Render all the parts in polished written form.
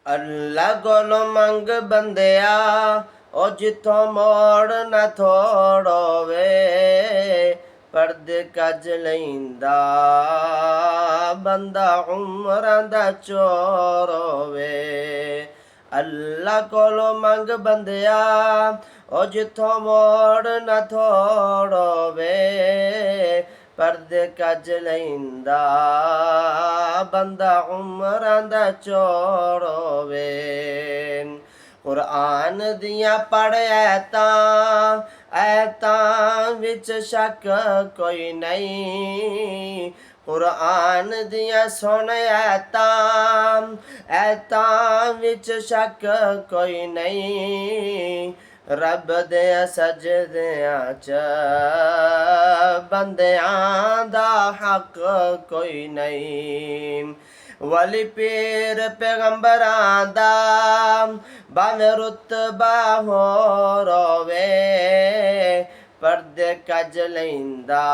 ਅੱਲਾ ਕੋਲੋਂ ਮੰਗ ਬੰਦਿਆ, ਉਹ ਜਿੱਥੋਂ ਮੋੜ ਨਾ ਥੋੜੋਵੇ। ਪਰਦੇ ਕੱਜ ਲੈਂਦਾ ਬੰਦਾ ਉਮਰਾਂ ਦਾ ਚੋਰ ਹੋਵੇ। ਅੱਲਾ ਕੋਲੋਂ ਮੰਗ ਬੰਦਿਆ, ਉਹ ਜਿੱਥੋਂ ਮੋੜ ਨਾ ਥੋੜੋਵੇ। ਪਰਦੇ ਕੱਜ ਲੈਂਦਾ ਬੰਦਾ ਉਮਰਾਂ ਦਾ ਚੋਰ ਹੋਵੇ। ਕੁਰਾਨ ਦੀਆਂ ਪੜ੍ਹ ਐਤਾਂ ਵਿੱਚ ਸ਼ੱਕ ਕੋਈ ਨਹੀਂ। ਕੁਰਾਨ ਦੀਆਂ ਸੁਣ ਐਤਾਂ ਵਿੱਚ ਸ਼ੱਕ ਕੋਈ ਨਹੀਂ। ਰੱਬ ਦੇ ਸਜਦਿਆਂ 'ਚ ਬੰਦਿਆਂ ਦਾ ਹੱਕ ਕੋਈ ਨਹੀਂ। ਵਲੀ ਪੀਰ ਪੈਗੰਬਰਾਂ ਦਾ ਭਾਵੇਂ ਰੁਤਬਾ ਹੋਰ ਹੋਵੇ। ਪਰਦੇ ਕੱਜ ਲੈਂਦਾ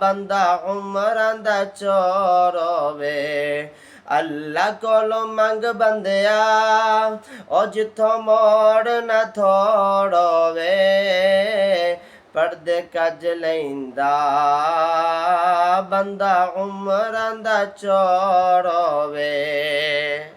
ਬੰਦਾ ਉਮਰਾਂ ਦਾ ਚੋਰ ਹੋਵੇ। ਅੱਲਾ ਕੋਲੋਂ ਮੰਗ ਬੰਦਿਆ, ਉਹ ਜਿੱਥੋਂ ਮੋੜ ਨਾ ਥੋੜੋਵੇ। ਪਰਦੇ ਕੱਜ ਲੈਂਦਾ ਬੰਦਾ ਉਮਰਾਂ ਦਾ ਚੋਰ ਹੋਵੇ।